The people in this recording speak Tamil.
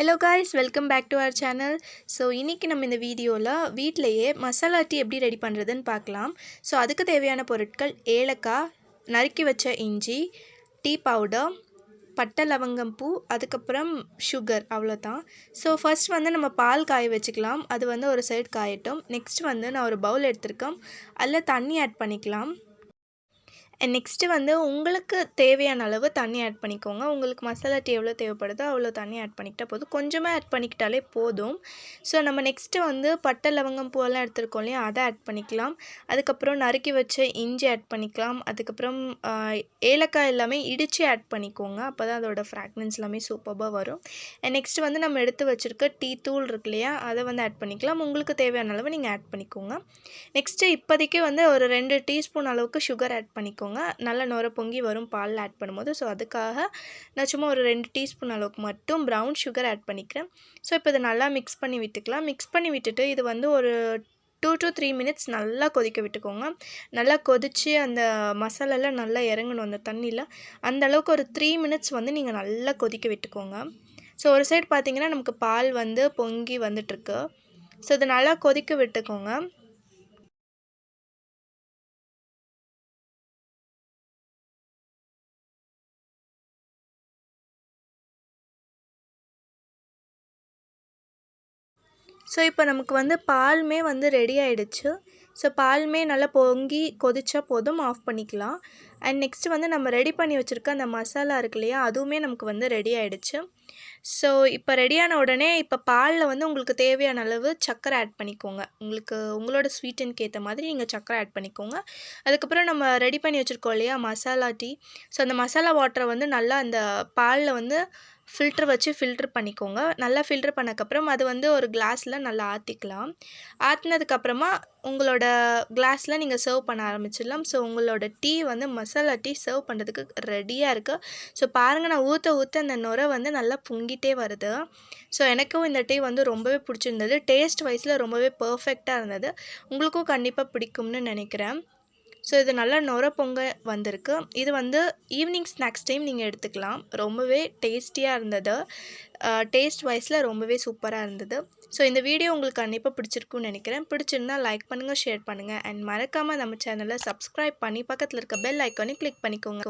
Hello guys, welcome back to our channel. So இன்றைக்கி நம்ம இந்த வீடியோவில் வீட்டிலையே மசாலா டீ எப்படி ரெடி பண்ணுறதுன்னு பார்க்கலாம். ஸோ அதுக்கு தேவையான பொருட்கள் ஏலக்காய், நறுக்கி வச்ச இஞ்சி, டீ பவுடர், பட்டை லவங்கம் பூ, அதுக்கப்புறம் சுகர், அவ்வளோதான். ஸோ ஃபர்ஸ்ட் வந்து நம்ம பால் காய வச்சுக்கலாம். அது வந்து ஒரு சைடு காயட்டும். நெக்ஸ்ட் வந்து நான் ஒரு பவுல் எடுத்திருக்கேன். அதில் தண்ணி ஆட் பண்ணிக்கலாம். நெக்ஸ்ட்டு வந்து உங்களுக்கு தேவையான அளவு தண்ணி ஆட் பண்ணிக்கோங்க. உங்களுக்கு மசாலா டீ எவ்வளோ தேவைப்படுதோ அவ்வளோ தண்ணி ஆட் பண்ணிக்கிட்டால் போதும். கொஞ்சமாக ஆட் பண்ணிக்கிட்டாலே போதும். ஸோ நம்ம நெக்ஸ்ட்டு வந்து பட்டை லவங்கம் பூவெல்லாம் எடுத்துருக்கோம் இல்லையா, அதை ஆட் பண்ணிக்கலாம். அதுக்கப்புறம் நறுக்கி வச்ச இஞ்சி ஆட் பண்ணிக்கலாம். அதுக்கப்புறம் ஏலக்காய் எல்லாமே இடித்து ஆட் பண்ணிக்கோங்க. அப்போ தான் அதோடய ஃப்ராக்ரன்ஸ் எல்லாமே சூப்பராக வரும். நெக்ஸ்ட்டு வந்து நம்ம எடுத்து வச்சுருக்க டீ தூள் இருக்கு இல்லையா, அதை வந்து ஆட் பண்ணிக்கலாம். உங்களுக்கு தேவையான அளவு நீங்கள் ஆட் பண்ணிக்கோங்க. நெக்ஸ்ட்டு இப்போதைக்கு வந்து ஒரு 2 டீஸ்பூன் அளவுக்கு சுகர் ஆட் பண்ணிக்கோங்க. நல்லா நுர பொங்கி வரும் பால் ஆட் பண்ணும்போது. ஸோ அதுக்காக நான் சும்மா ஒரு 2 டீஸ்பூன் அளவுக்கு மட்டும் ப்ரௌன் சுகர் ஆட் பண்ணிக்கிறேன். ஸோ இப்போ இதை நல்லா மிக்ஸ் பண்ணி விட்டுக்கலாம். மிக்ஸ் பண்ணி விட்டுட்டு இது வந்து ஒரு 2 to 3 மினிட்ஸ் நல்லா கொதிக்க விட்டுக்கோங்க. நல்லா கொதித்து அந்த மசாலாலாம் நல்லா இறங்கணும் அந்த தண்ணியில். அந்த அளவுக்கு ஒரு 3 மினிட்ஸ் வந்து நீங்கள் நல்லா கொதிக்க விட்டுக்கோங்க. ஸோ ஒரு சைடு பார்த்திங்கன்னா நமக்கு பால் வந்து பொங்கி வந்துட்டுருக்கு. ஸோ இதை நல்லா கொதிக்க விட்டுக்கோங்க. ஸோ இப்போ நமக்கு வந்து பாலுமே வந்து ரெடி ஆகிடுச்சு. ஸோ பாலுமே நல்லா பொங்கி கொதிச்சா போதும், ஆஃப் பண்ணிக்கலாம். அண்ட் நெக்ஸ்ட்டு வந்து நம்ம ரெடி பண்ணி வச்சுருக்க அந்த மசாலா இருக்கு இல்லையா, அதுவுமே நமக்கு வந்து ரெடி ஆகிடுச்சு. ஸோ இப்போ ரெடியான உடனே இப்போ பாலில் வந்து உங்களுக்கு தேவையான அளவு சர்க்கரை ஆட் பண்ணிக்கோங்க. உங்களோட ஸ்வீட்டுக்கு ஏற்ற மாதிரி நீங்கள் சர்க்கரை ஆட் பண்ணிக்கோங்க. அதுக்கப்புறம் நம்ம ரெடி பண்ணி வச்சுருக்கோம் இல்லையா மசாலா டீ, ஸோ அந்த மசாலா வாட்டரை வந்து நல்லா அந்த பாலில் வந்து ஃபில்ட்ரு பண்ணிக்கோங்க. நல்லா ஃபில்ட்ரு பண்ணக்கப்புறம் அது வந்து ஒரு கிளாஸில் நல்லா ஆற்றிக்கலாம். ஆற்றினதுக்கப்புறமா உங்களோட கிளாஸில் நீங்கள் சர்வ் பண்ண ஆரம்பிச்சிடலாம். ஸோ உங்களோட டீ வந்து மசாலா டீ சர்வ் பண்ணுறதுக்கு ரெடியாக இருக்குது. ஸோ பாருங்கள், நான் ஊற்ற அந்த நுரை வந்து நல்லா பொங்கிட்டே வருது. ஸோ எனக்கும் இந்த டீ வந்து ரொம்பவே பிடிச்சிருந்தது. டேஸ்ட் வைஸில் ரொம்பவே பர்ஃபெக்டாக இருந்தது. உங்களுக்கும் கண்டிப்பாக பிடிக்கும்னு நினைக்கிறேன். ஸோ இது நல்லா நுர பொங்க வந்திருக்கு. இது வந்து ஈவினிங் ஸ்நாக்ஸ் டைம் நீங்கள் எடுத்துக்கலாம். ரொம்பவே டேஸ்டியாக இருந்தது. டேஸ்ட் வைஸில் ரொம்பவே சூப்பராக இருந்தது. ஸோ இந்த வீடியோ உங்களுக்கு கண்டிப்பாக பிடிச்சிருக்குன்னு நினைக்கிறேன். பிடிச்சிருந்தா லைக் பண்ணுங்கள், ஷேர் பண்ணுங்கள். அண்ட் மறக்காமல் நம்ம சேனலை சப்ஸ்கிரைப் பண்ணி பக்கத்தில் இருக்க பெல் ஐக்கானை கிளிக் பண்ணிக்கோங்க.